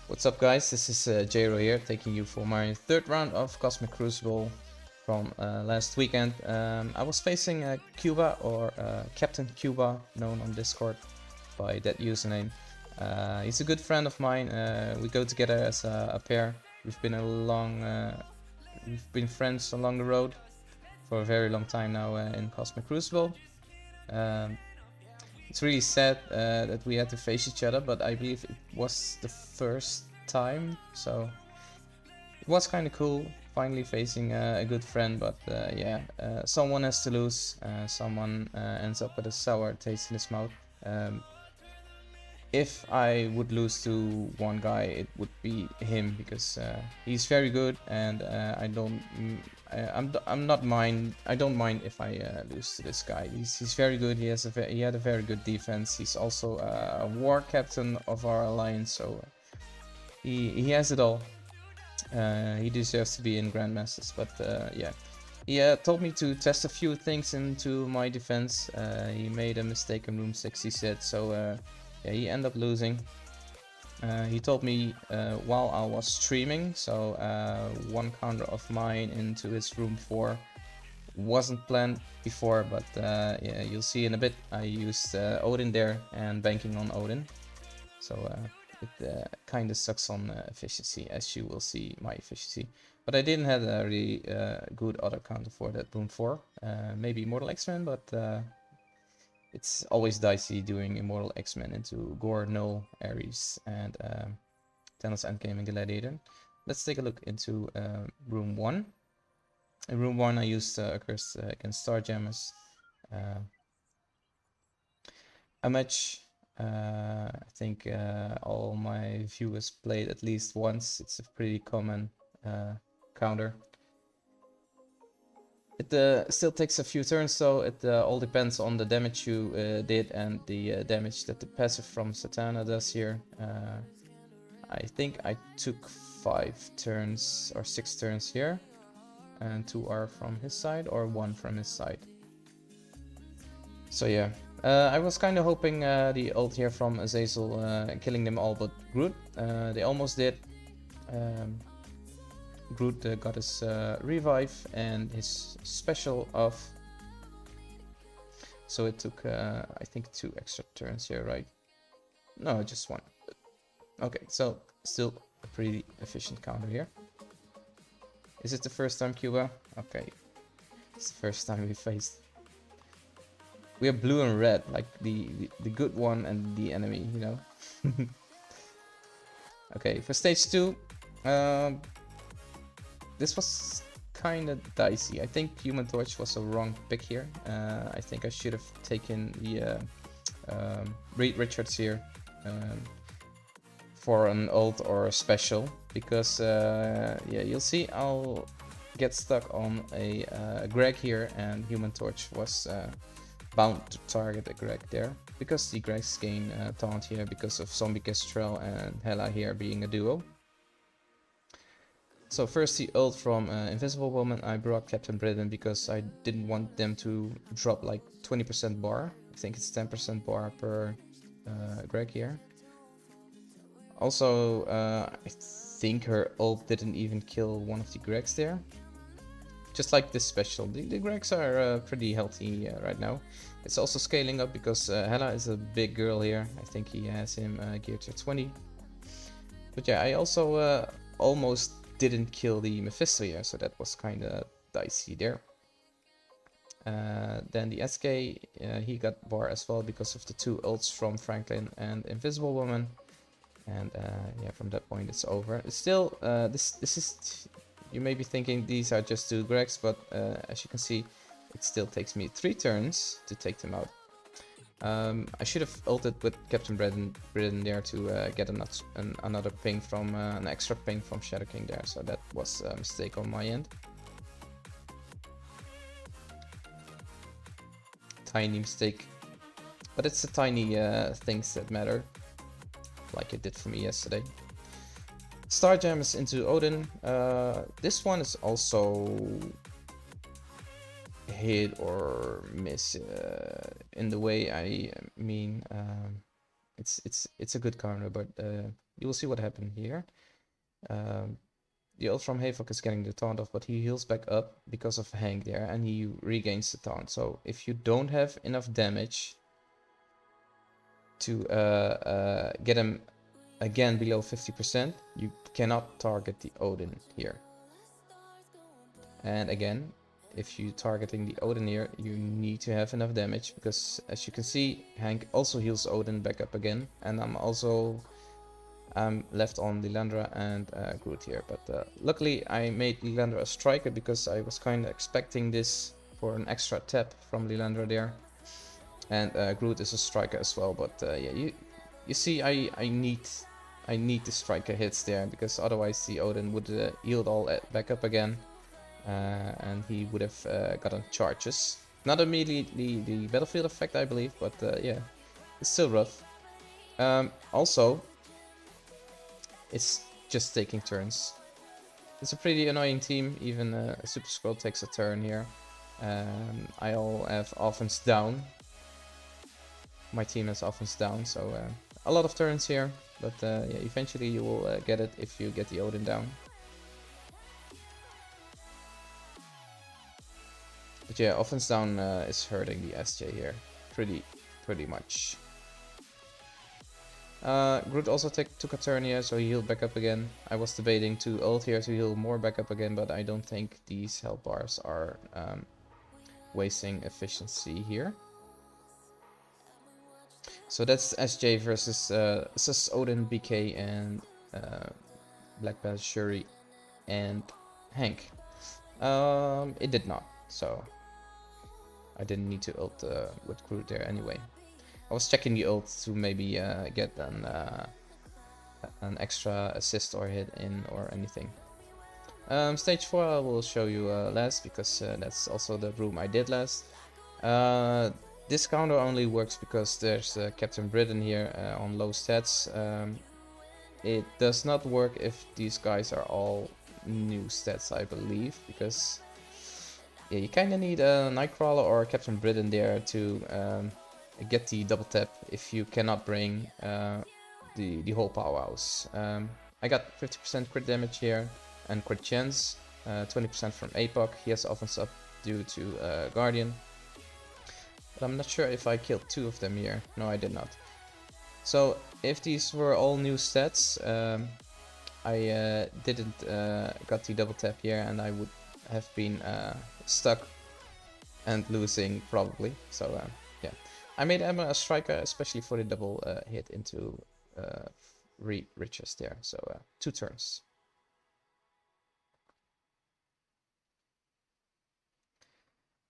What's up, guys? This is Jero here, taking you for my third round of Cosmic Crucible from last weekend. I was facing Kuba, or Captain Kuba, known on Discord by that username. He's a good friend of mine. We go together as a pair. We've been friends along the road for a very long time now in Cosmic Crucible. It's really sad that we had to face each other, but I believe it was the first time, so it was kind of cool finally facing a good friend. But yeah, someone has to lose. Someone ends up with a sour taste in his mouth. If I would lose to one guy, it would be him, because he's very good, and I don't mind if I lose to this guy. He's very good. He had a very good defense. He's also a war captain of our alliance, so he has it all. He deserves to be in Grandmasters. But yeah, he told me to test a few things into my defense. He made a mistake in room 6, he said, so yeah, he ended up losing. He told me while I was streaming, so one counter of mine into his room 4 wasn't planned before, but yeah, you'll see in a bit. I used Odin there and banking on Odin, so it kind of sucks on efficiency, as you will see my efficiency. But I didn't have a really good other counter for that room 4, maybe Immortal X-Men, but it's always dicey doing Immortal X-Men into Gore, Knull, Ares, and Thanos Endgame and Gladiator. Let's take a look into room 1. In room 1 I used a curse against Starjammers. A match I think all my viewers played at least once. It's a pretty common counter. It still takes a few turns, so it all depends on the damage you did and the damage that the passive from Satana does here. I think I took 5 turns or 6 turns here, and 2 are from his side or 1 from his side. So yeah, I was kind of hoping the ult here from Azazel killing them all but Groot. They almost did. Groot got his revive and his special off, so it took I think 2 extra turns here, right? No, just 1. Okay, so still a pretty efficient counter here. Is it the first time, Kuba? Okay, it's the first time we faced. We are blue and red, like the good one and the enemy, you know. Okay, for stage 2, this was kind of dicey. I think Human Torch was a wrong pick here. I think I should have taken the Reed Richards here for an ult or a special, because yeah, you'll see I'll get stuck on a Greg here, and Human Torch was bound to target a Greg there, because the Gregs gain taunt here because of Zombie Kestrel and Hela here being a duo. So first the ult from Invisible Woman. I brought Captain Britain because I didn't want them to drop like 20% bar. I think it's 10% bar per Greg here. Also, I think her ult didn't even kill one of the Gregs there. Just like this special. The Gregs are pretty healthy right now. It's also scaling up because Hela is a big girl here. I think he has him geared to 20. But yeah, I also almost didn't kill the Mephisto here, so that was kind of dicey there. Then the SK, he got bar as well because of the 2 ults from Franklin and Invisible Woman. And yeah, from that point it's over. It's still, this is, you may be thinking these are just 2 Gregs, but as you can see, it still takes me 3 turns to take them out. I should have ulted with Captain Britain there to get another ping from an extra ping from Shadow King there, so that was a mistake on my end. Tiny mistake, but it's the tiny things that matter, like it did for me yesterday. Starjammers into Odin. This one is also hit or miss in the way I mean. It's a good counter, but you will see what happened here. The ult from Havok is getting the taunt off, but he heals back up because of Hank there, and he regains the taunt. So if you don't have enough damage to get him again below 50%, you cannot target the Odin here. And again, if you're targeting the Odin here, you need to have enough damage, because as you can see, Hank also heals Odin back up again, and I'm left on Lilandra and Groot here, but luckily I made Lilandra a striker because I was kind of expecting this for an extra tap from Lilandra there, and Groot is a striker as well. But yeah, you see, I need the striker hits there, because otherwise the Odin would yield all back up again, and he would have gotten charges. Not immediately the battlefield effect, I believe, but yeah, it's still rough. Also, it's just taking turns. It's a pretty annoying team. Even a Super Scroll takes a turn here. I all have offense down. My team has offense down, so a lot of turns here. But yeah, eventually you will get it if you get the Odin down. But yeah, offense down is hurting the SJ here pretty much. Groot also took a turn here, so he healed back up again. I was debating to ult here to heal more back up again, but I don't think these health bars are wasting efficiency here. So that's SJ versus Odin, BK, and Black Panther, Shuri, and Hank. It did not, so I didn't need to ult with Groot there anyway. I was checking the ult to maybe get an extra assist or hit in or anything. Stage 4 I will show you last, because that's also the room I did last. This counter only works because there's Captain Britain here on low stats. It does not work if these guys are all new stats, I believe, because yeah, you kinda need a Nightcrawler or Captain Britain there to get the double tap if you cannot bring the whole powerhouse. I got 50% crit damage here and crit chance, 20% from APOC. He has offense up due to Guardian. But I'm not sure if I killed 2 of them here. No, I did not. So if these were all new stats, I didn't got the double tap here, and I would have been stuck and losing probably. So yeah, I made Emma a striker especially for the double hit into riches there. So 2 turns.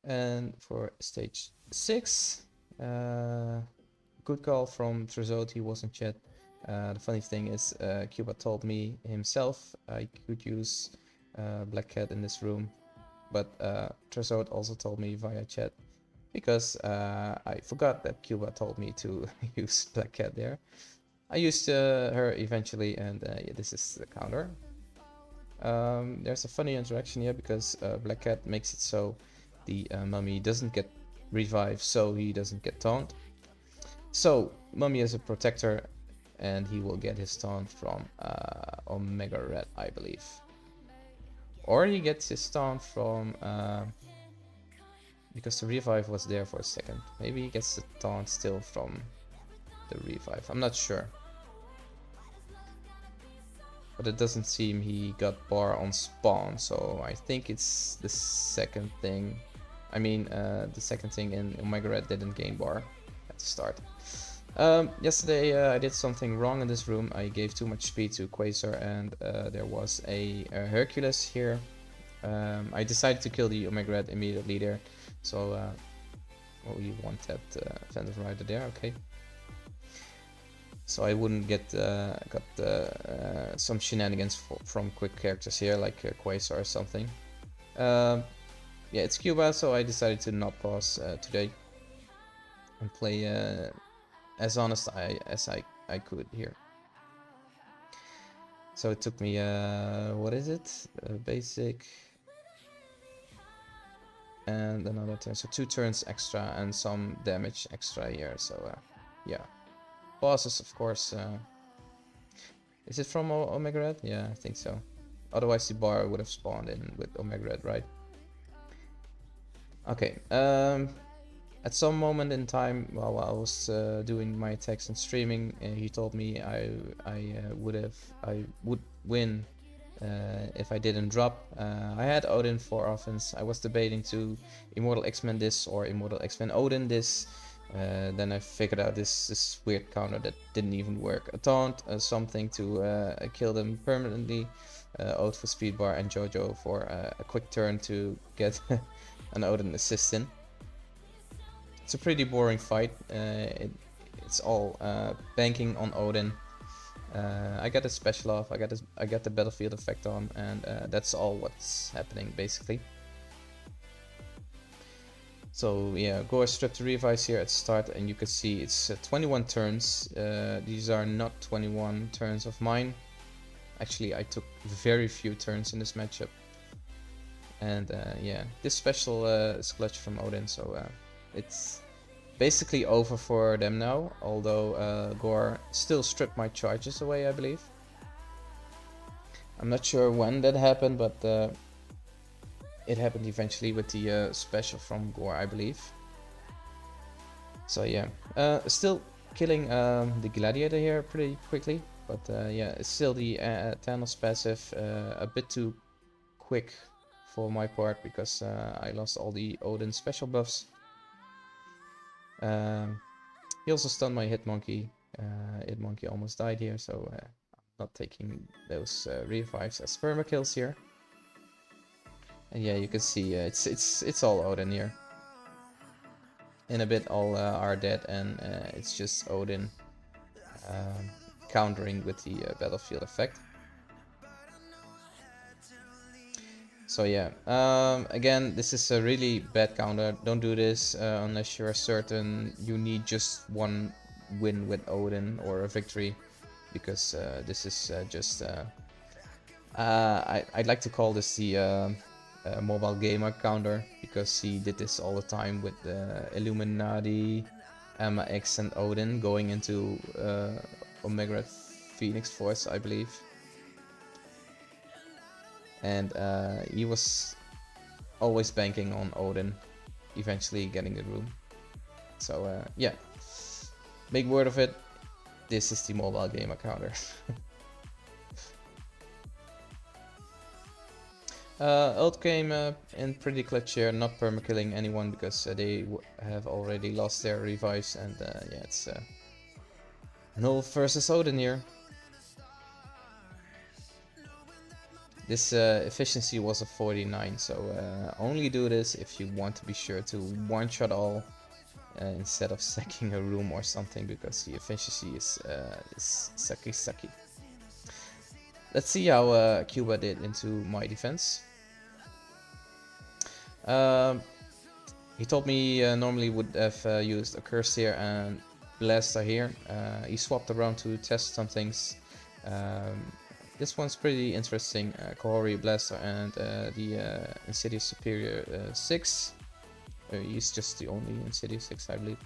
And for stage 6, good call from Trezot, he was in chat. The funny thing is, Kuba told me himself I could use Black Cat in this room, but Trezot also told me via chat, because I forgot that Kuba told me to use Black Cat there. I used her eventually, and yeah, this is the counter. There's a funny interaction here, because Black Cat makes it so the Mumy doesn't get revived, so he doesn't get taunt. So Mumy is a protector, and he will get his taunt from Omega Red, I believe. Or he gets his taunt from... because the revive was there for a second. Maybe he gets the taunt still from the revive. I'm not sure. But it doesn't seem he got bar on spawn, so I think it's the second thing. I mean, the second thing in Omega Red didn't gain bar at the start. Yesterday I did something wrong in this room. I gave too much speed to Quasar, and there was a Hercules here. I decided to kill the Omega Red immediately there. So, oh, you want that Phantom Rider there, okay. So I wouldn't get some shenanigans from quick characters here, like Quasar or something. Yeah, it's Cuba, so I decided to not pause today and play as honest as I could here. So it took me, what is it? Basic. And another turn, so 2 turns extra and some damage extra here, so yeah. Bosses, of course, Is it from Omega Red? Yeah, I think so. Otherwise the bar would have spawned in with Omega Red, right? Okay, at some moment in time while I was doing my attacks and streaming, he told me I would win if I didn't drop. I had Odin for offense. I was debating to Immortal X-Men this or Immortal X-Men Odin this. Then I figured out this weird counter that didn't even work. A taunt, something to kill them permanently, Ode for speed bar, and Jojo for a quick turn to get an Odin assist in. It's a pretty boring fight. It's all banking on Odin. I got a special off, I got the battlefield effect on, and that's all what's happening basically. So yeah, Gore stripped the revives here at the start, and you can see it's 21 turns. These are not 21 turns of mine. Actually, I took very few turns in this matchup. And yeah, this special is clutch from Odin, so it's basically over for them now, although Gore still stripped my charges away, I believe. I'm not sure when that happened, but it happened eventually with the special from Gore, I believe. So yeah, still killing the Gladiator here pretty quickly, but yeah, it's still the Thanos passive, a bit too quick for my part because I lost all the Odin special buffs. He also stunned my Hitmonkey. Hitmonkey almost died here, so I'm not taking those revives as permakills here. And yeah, you can see it's all Odin here. In a bit, all are dead, and it's just Odin countering with the battlefield effect. So yeah, again, this is a really bad counter. Don't do this unless you're certain you need just one win with Odin or a victory, because this is just I'd like to call this the mobile gamer counter, because he did this all the time with Illuminati, Emma X, and Odin going into Omega Red Phoenix Force, I believe. And he was always banking on Odin eventually getting the room. So yeah, make word of it, this is the mobile gamer counter. Ult came in pretty clutch here, not permakilling anyone because they have already lost their revives, and yeah, it's Knull versus Odin here. This efficiency was a 49, so only do this if you want to be sure to one-shot all instead of sacking a room or something, because the efficiency is sucky. Let's see how Kuba did into my defense. He told me normally would have used a curse here and Blastaar here. He swapped around to test some things. This one's pretty interesting. Kohori, Blastaar, and the Insidious Superior 6. He's just the only Insidious 6, I believe.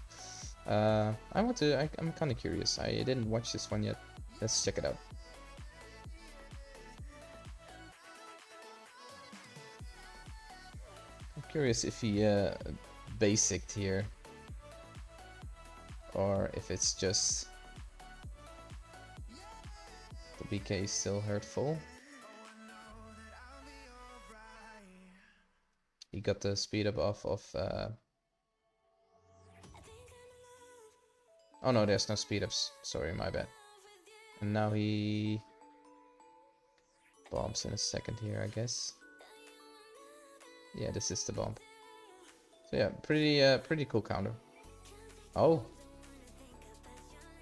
I'm kind of curious. I didn't watch this one yet. Let's check it out. I'm curious if he basicked here, or if it's just the BK is still hurtful. He got the speed up off of oh no, there's no speed ups, sorry, my bad. And now he bombs in a second here, I guess. Yeah, this is the bomb. So yeah, pretty cool counter. Oh,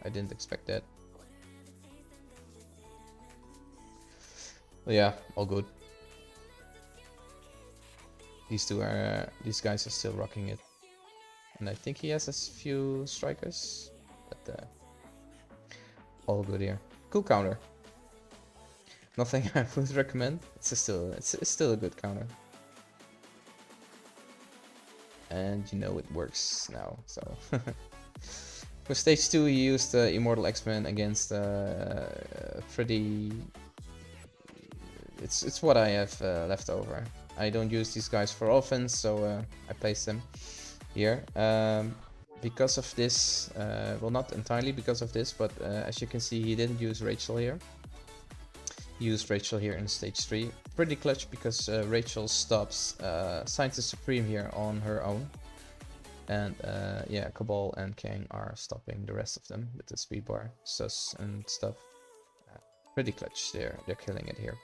I didn't expect that. But yeah, all good. These guys are still rocking it, and I think he has a few strikers, but all good here. Cool counter. Nothing I would recommend. It's still a good counter. And you know it works now, so For stage 2 he used Immortal X-Men against pretty... It's what I have left over. I don't use these guys for offense, so I place them here. Because of this, well, not entirely because of this, but as you can see, he didn't use Rachel here. He used Rachel here in stage 3. Pretty clutch because Rachel stops Scientist Supreme here on her own. And yeah, Cabal and Kang are stopping the rest of them with the speed bar, sus and stuff. Pretty clutch, they're killing it here.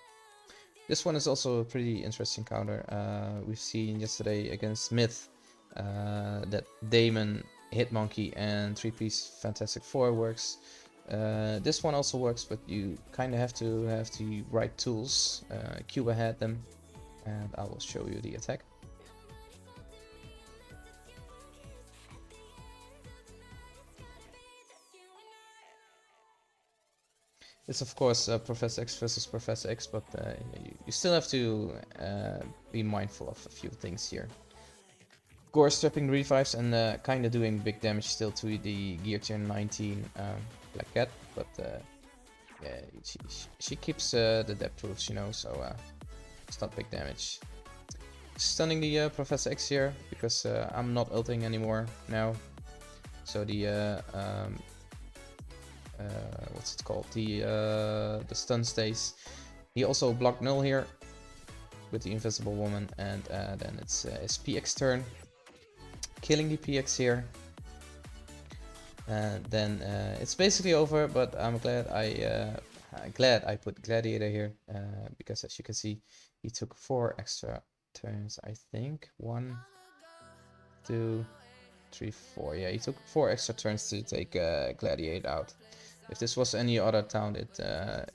This one is also a pretty interesting counter. We've seen yesterday against Meph that Daimon, Hitmonkey and 3-piece Fantastic Four works. This one also works, but you kind of have the right tools. Kuba had them, and I will show you the attack. It's of course Professor X versus Professor X, but you still have to be mindful of a few things here. Gore stripping revives and kind of doing big damage still to the Gear Tier 19 Black Cat, but yeah, she keeps the depth proofs, you know, so it's not big damage. Stunning the Professor X here because I'm not ulting anymore now, so the what's it called? The stun stays. He also blocked Knull here with the Invisible Woman, and then it's his PX turn, killing the PX here. Then it's basically over, but I'm glad I put Gladiator here because as you can see, he took 4 extra turns. I think 1, 2, 3, 4. Yeah, he took 4 extra turns to take Gladiator out. If this was any other town,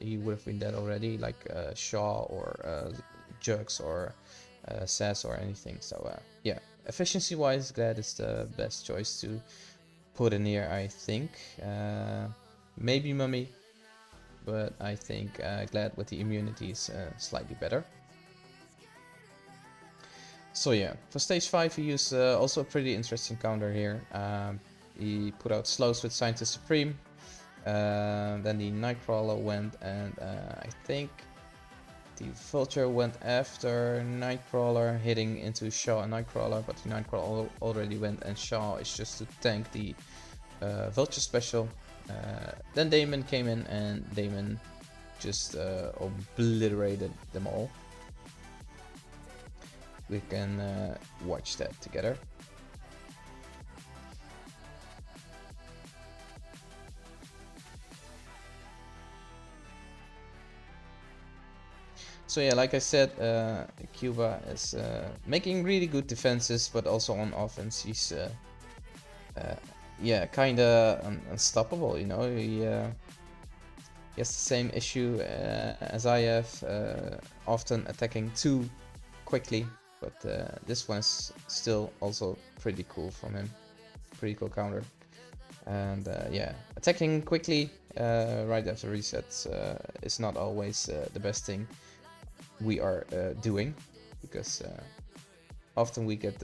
he would have been dead already, like Shaw or Jux or Sass or anything. So yeah, efficiency-wise, Glad is the best choice to put in here, I think. Maybe Mumy, but I think Glad with the immunity is slightly better. So yeah, for stage 5 he used also a pretty interesting counter here. He put out slows with Scientist Supreme. Then the Nightcrawler went, and I think the Vulture went after Nightcrawler, hitting into Shaw and Nightcrawler, but the Nightcrawler already went, and Shaw is just to tank the Vulture special. Then Daimon came in, and Daimon just obliterated them all. We can watch that together. So yeah, like I said, Kuba is making really good defenses, but also on offense he's yeah, kinda unstoppable, you know. He has the same issue as I have, often attacking too quickly, but this one's still also pretty cool from him. Pretty cool counter. And yeah, attacking quickly right after resets is not always the best thing we are doing, because often we get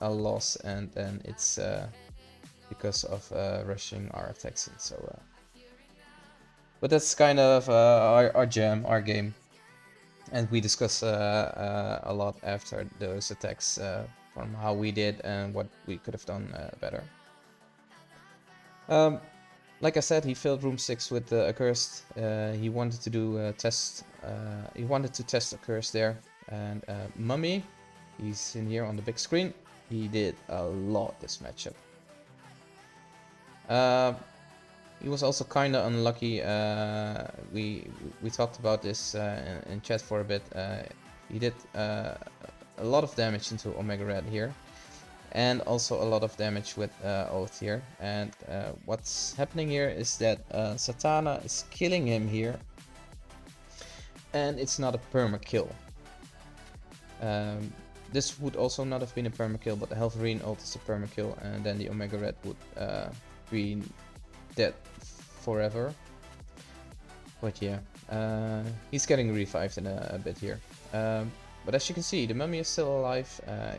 a loss, and then it's because of rushing our attacks in. So but that's kind of our jam, our game, and we discuss a lot after those attacks from how we did and what we could have done better. Like I said, he filled room 6 with Accursed. He wanted to do a test. He wanted to test Accursed there, and Mumy, he's in here on the big screen. He did a lot this matchup. He was also kind of unlucky. We talked about this in chat for a bit. He did a lot of damage into Omega Red here, and also a lot of damage with Oath here. And what's happening here is that Satana is killing him here, and it's not a perma kill. This would also not have been a perma kill, but the Helverine ult is a perma kill, and then the Omega Red would be dead forever. But yeah, he's getting revived in a bit here. But as you can see, the Mumy is still alive.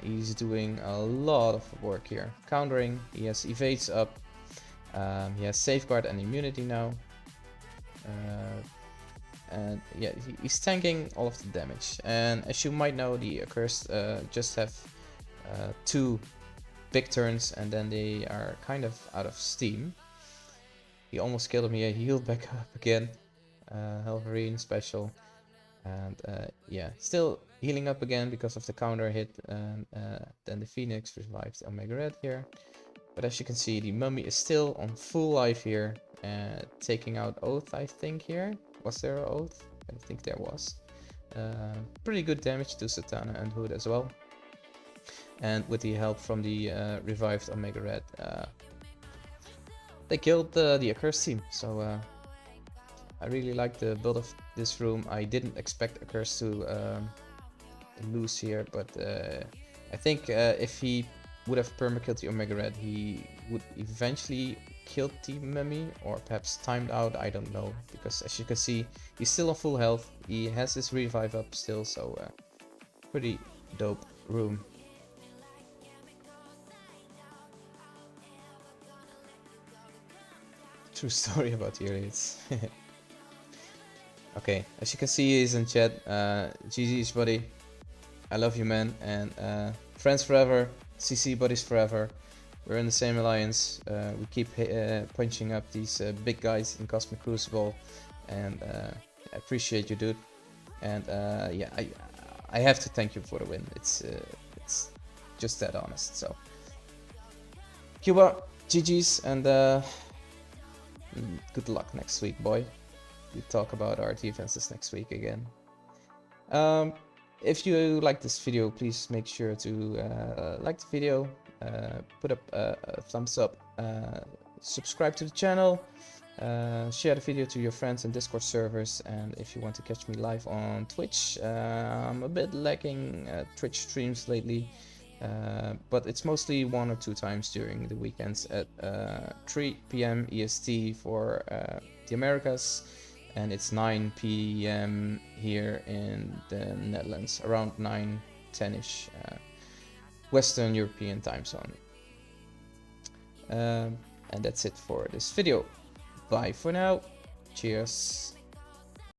He's doing a lot of work here. Countering, he has evades up. He has safeguard and immunity now. And yeah, he's tanking all of the damage. And as you might know, the Accursed just have 2 big turns and then they are kind of out of steam. He almost killed me. He healed back up again. Helverine special. And yeah, still healing up again because of the counter hit. And then the Phoenix revived Omega Red here. But as you can see, the Mummy is still on full life here. Taking out Oath, I think, here. Was there an Oath? I think there was. Pretty good damage to Satana and Hood as well. And with the help from the revived Omega Red, they killed the Accursed team. So I really like the build of this room. I didn't expect Accursed to lose here, but I think if he would have permakilled the Omega Red, he would eventually kill the Mummy, or perhaps timed out, I don't know, because as you can see, he's still on full health. He has his revive up still, so pretty dope room. True story about the elites. Okay, as you can see, he's in chat. GG's buddy, I love you, man, and friends forever, CC buddies forever. We're in the same alliance. We keep punching up these big guys in Cosmic Crucible, and I appreciate you, dude. And yeah, I have to thank you for the win. It's just that honest. So, Kuba, GG's, and good luck next week, boy. We talk about our defenses next week again. If you like this video, please make sure to like the video, put up a thumbs up, subscribe to the channel, share the video to your friends and Discord servers, and if you want to catch me live on Twitch, I'm a bit lacking Twitch streams lately, but it's mostly 1 or 2 times during the weekends at 3 PM EST for the Americas, and it's 9 PM here in the Netherlands, around 9-10ish Western European time zone. And that's it for this video. Bye for now. Cheers.